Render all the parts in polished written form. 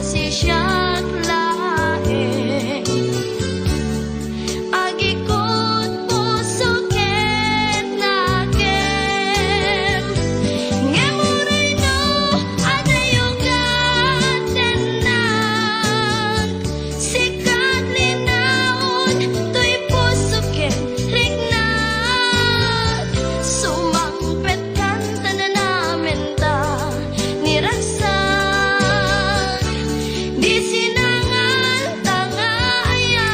kasi siya't lae. Agikot puso ket nakem, ngemuray no adayong gatenan. Sikat linaon to'y puso ket rignat. Sumangpet kan tanan namin ta niragsak. Di sinangan tangayan.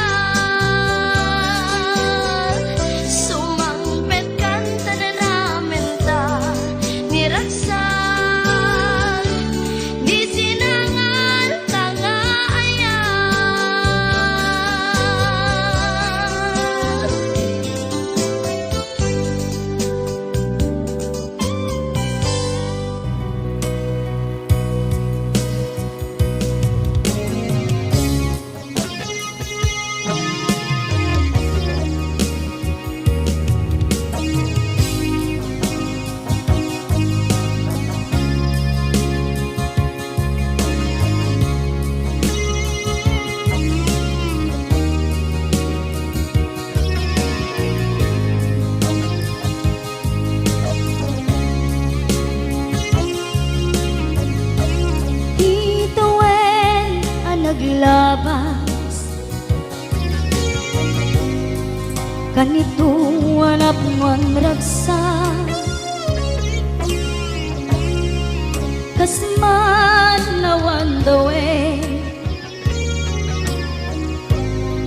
Sumangpet kan tanan namin ta niragsak. Di sinangan tangayan. Ituwen ang naglabas, kanito hanap ngon ragsa. Kasman nawan dawe,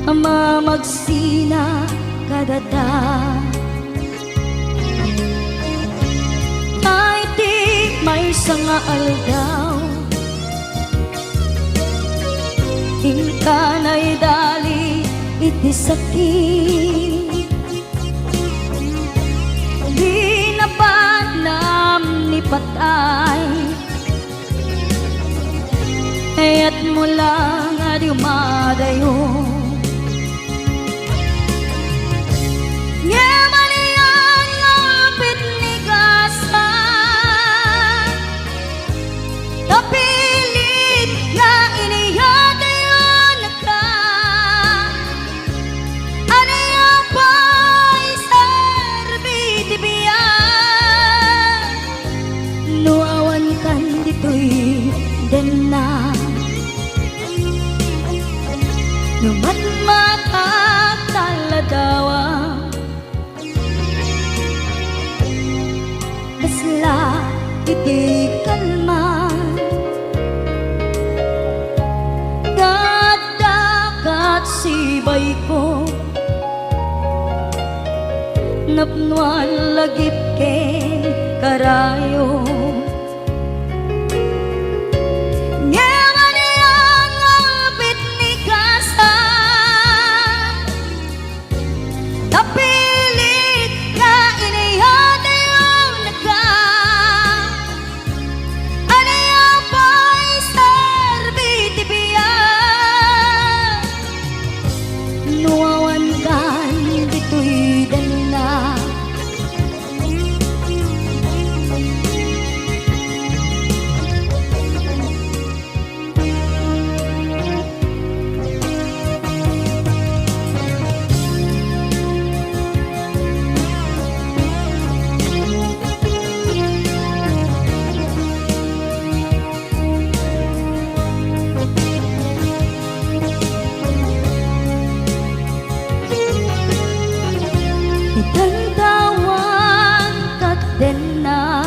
ama magsina kadata. Ay di may sanga aldaw, inkanay dali iti sakit. Di napanam ni patay, kaya't mula nga di umadayo. Nyamanian ngapit ni gasan, tapilit nga iniyatayon ka. Aniya pa'y serbiti biyan, nuawan kan dito'y dena. Numatmatak taladawa, kasla iti kalma. Gadagat sibay ko, napnuan lagip ken karayo. Nyamanian ngapit ni gasan, tapilit nga iniyatayon ka. Aniya pa'y serbiti biyan, nuawan kan dito'y dana. Itantawan katena,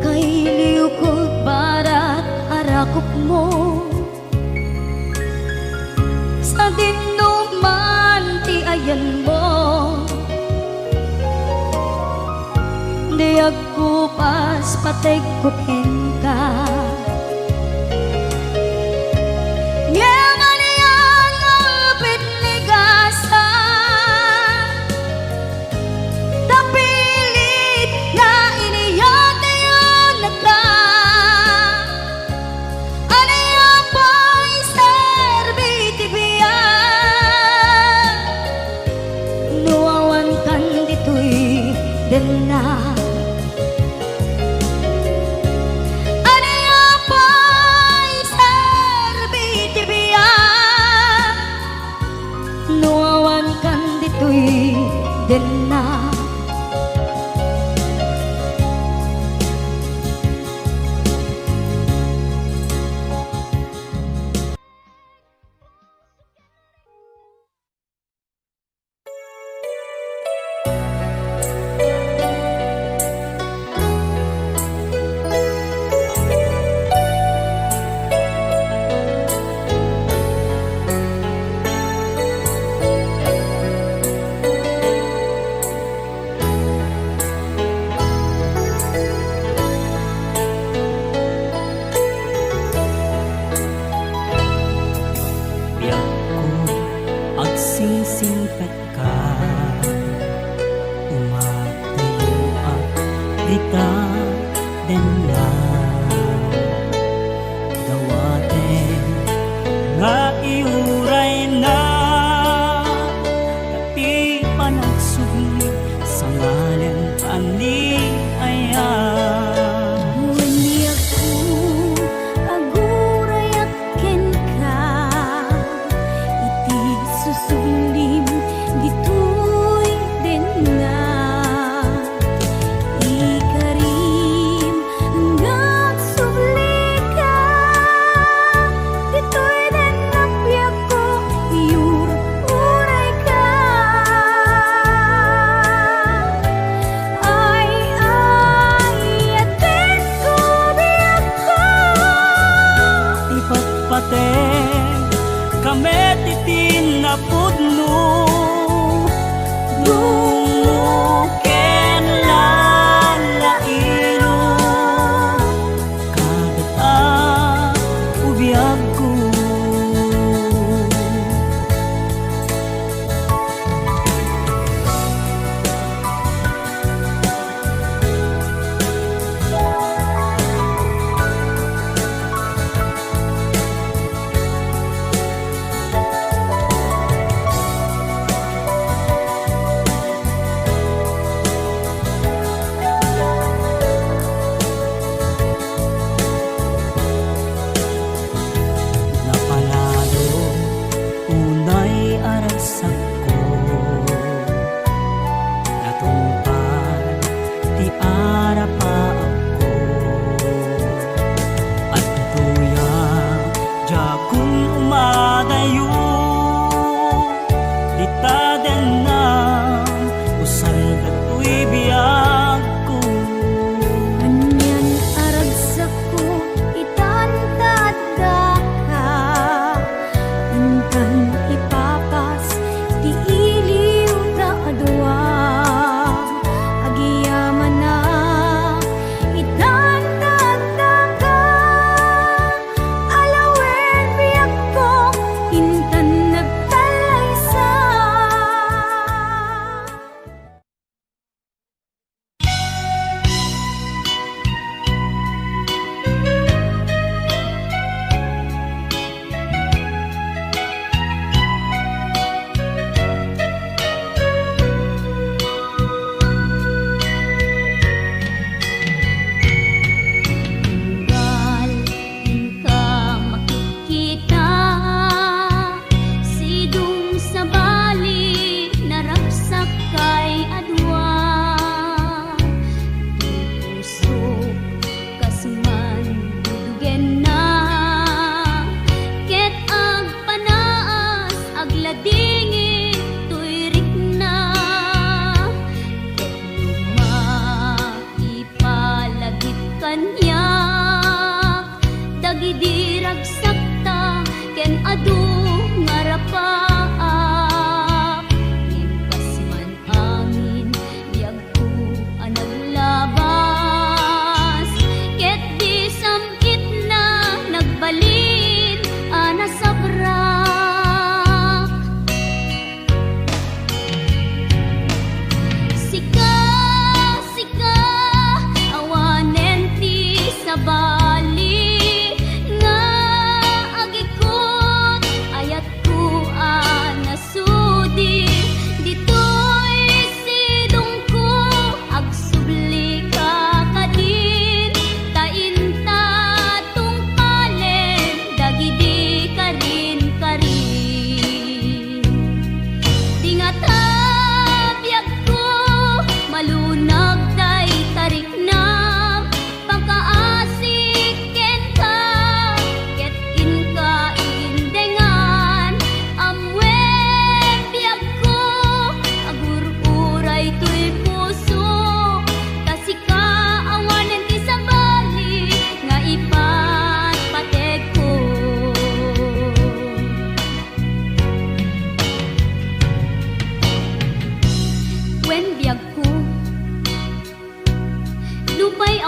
kay liukod barat arakop mo. Sa dinuman ti ayan mo, di ako pas patay kupin ka. Nyamanian ngapit ni gasan, tapilit nga iniyatayon ka. Aniya pa'y serbiti biyan, nuawan kan dito'y dena. Aniya te kamet itin na pudno dumuken lalaino kagat ubiyag ko.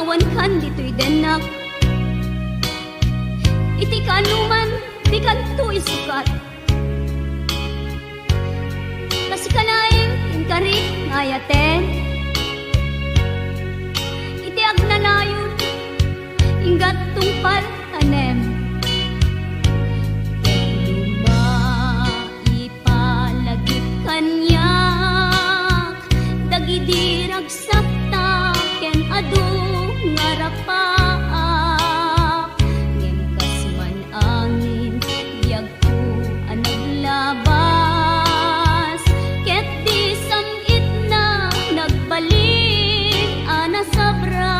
awan kan dito'y denak. Iti kanuman, di kanto isukat. Kasi kanaing inkarit ngayaten. Iti agnanayon, ingat tungpal tanem. Ipalagip kanyak, dagidirag sakta, ken adu ngarapaak. Ngem kasman angin, biyag ko anag labas. Ket di samit na nagbalik ana sabrak.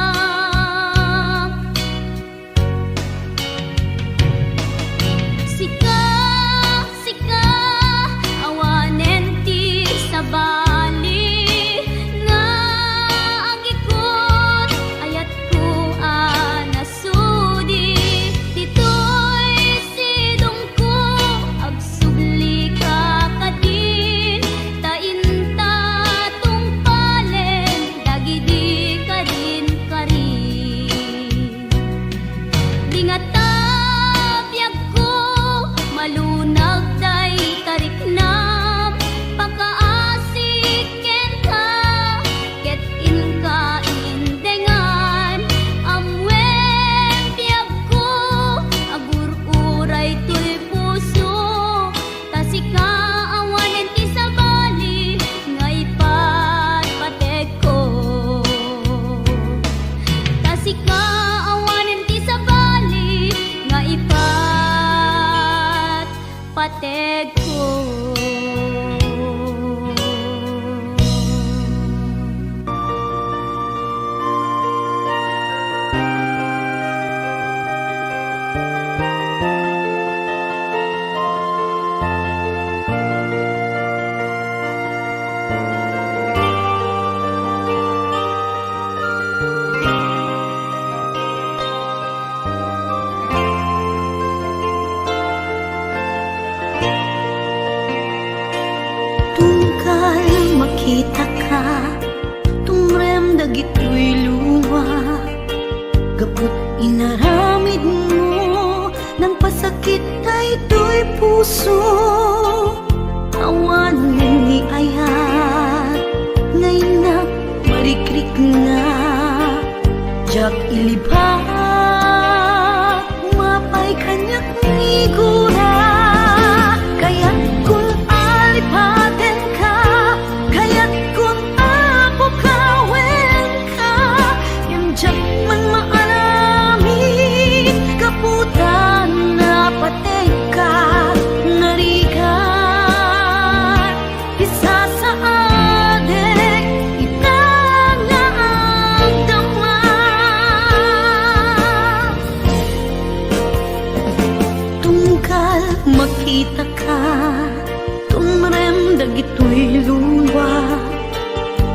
makita ka, tumrem dagitoy luwa, gapot inaramid mo, nang pasakit ay to'y puso. Awan ni ayat, ngayon na marikrik na, jak ilibak, mapay kanyak nigura. Kaya't kung alipaten ka, kaya't kung apukawin ka, yung jak man maalamit, kaputan na patay ka, narigat, isa sa adik, itangang dama. Tungkal makita ka, tumrem dagitoy luwa,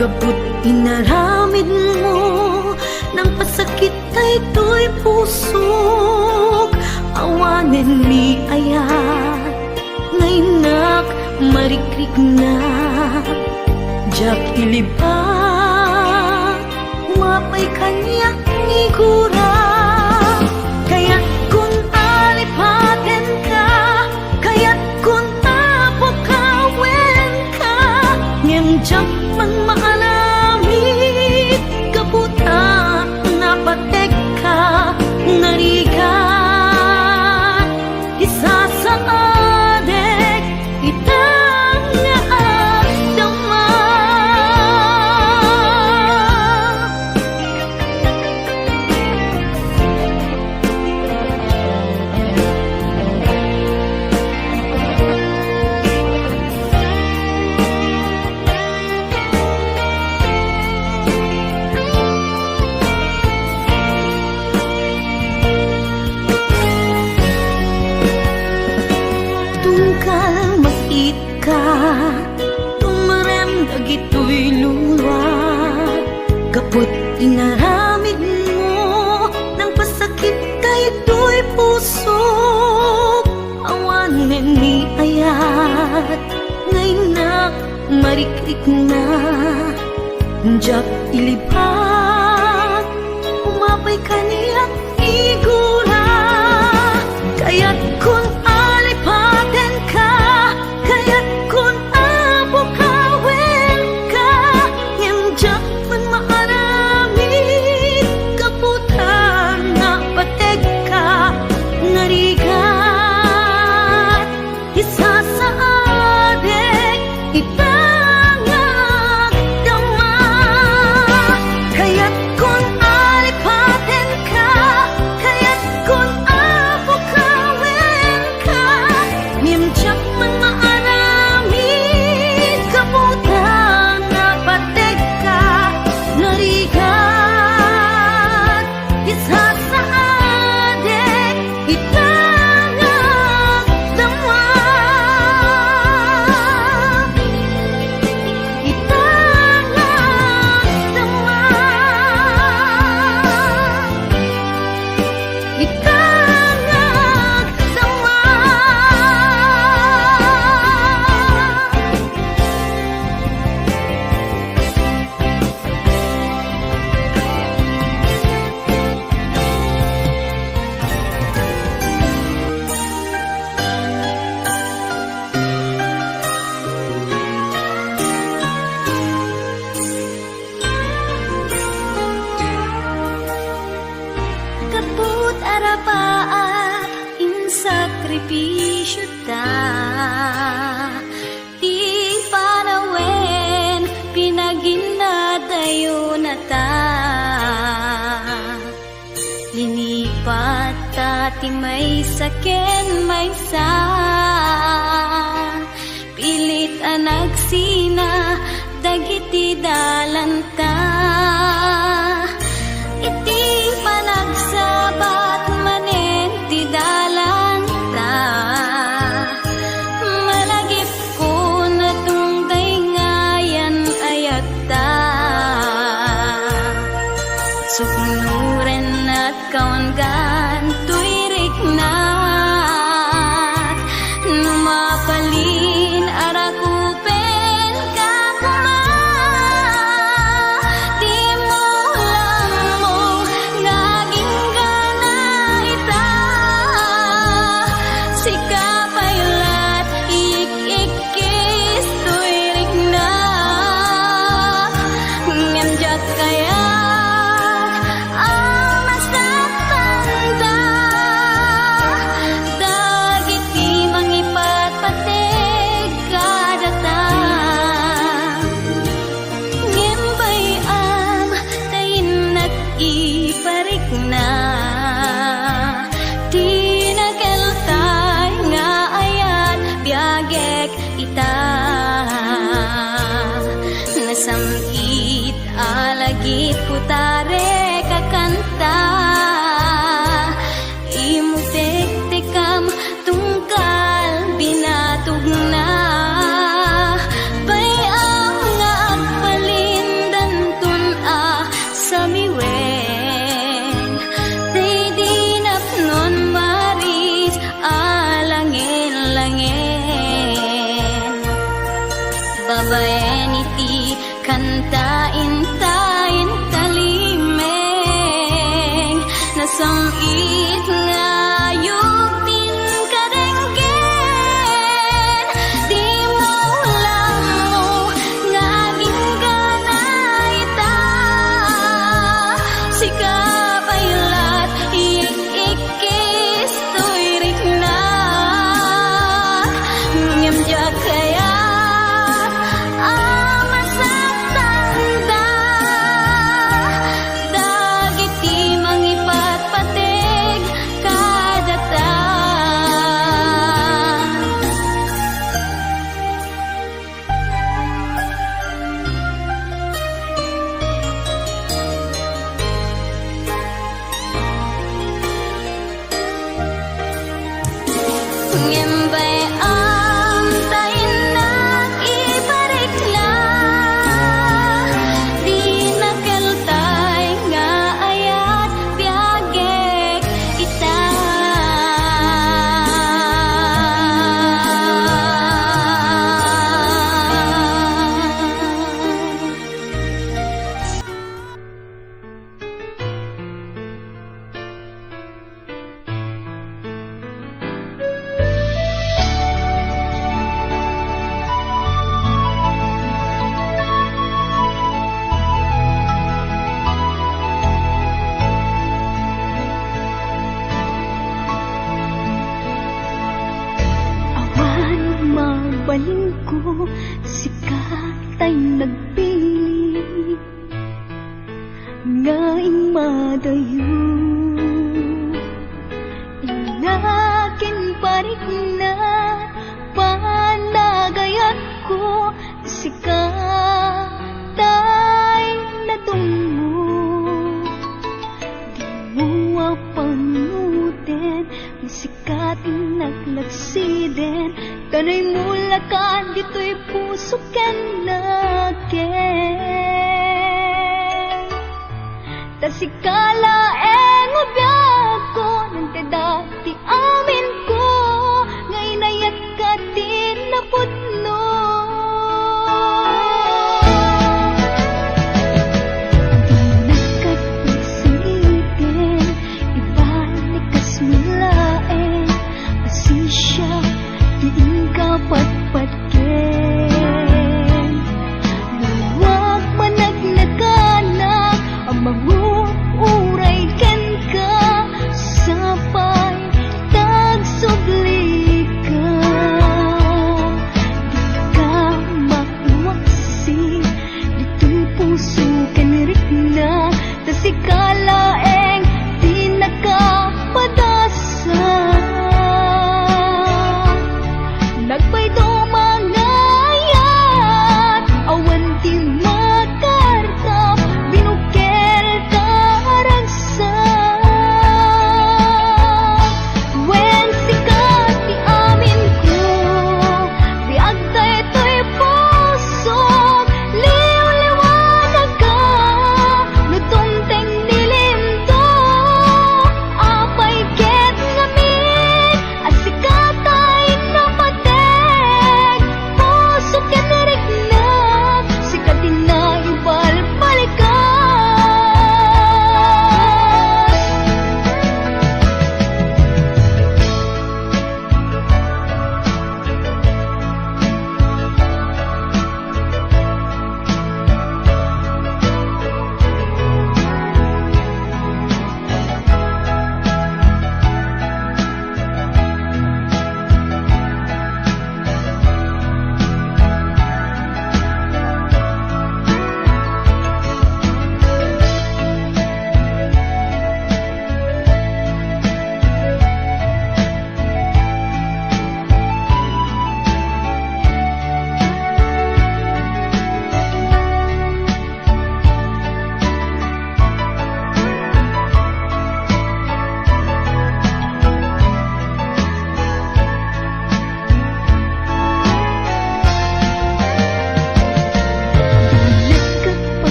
gabut inaramid mo, nang pasakit ay to'y pusok. Awanen ni ayat, ngaynak marikrik na, jak ilibak, mapay kanyak nigura. Kaya't kung alipaten ka, kaya't kung apukawin ka, ngem jak man maalamit, kaputa na patek ka, narigat, isa sa adik, itangang dama. Tungkal makit ka, tumrem dagitoy luwa, kaput inaramid mo, nang pasakit kay to'y pusok. Awanen ni ayat, ngaynak marikrik na, jak ilibak, umapay kaniyak igura. Kaya't kung alipaten ka, kaya't kung apukawin ka, ngem jak man maaramid, kaputan na patek ka, narigat, isa sa adik, itangang dama. Kaya't kung alipaten ka, kaya't kung apukawin ka, ngem jak man maaramid, kaputan na patek ka, narigat, isa sa adik, itangang dama. Itangang dama. Itangang dama. Kaput arapaat in sakripisyo ta, ti parawen pinaginadayo na ta, linipat ta ti may saken may sa, pilit anagsina dagiti dalanta, iti panagsabat manen ti dalanta, malagip ko na tungday ngayan ayat ta, suknuren at kawangan tuirik na, numapalin arakupen ka kuman. Ngembay ang tayo nag-ibarik na. Di nakaltay nga ayat biyagek ita. Awan mabaling ko, sikat ay nagpili ngaing madayo. Inakin parik na panagayat ko, sikat ay natungo. Di mo apangutin, masikating naglagsiden. Tanay mula ka, dito'y puso ken nakin. Tasikala eng ubya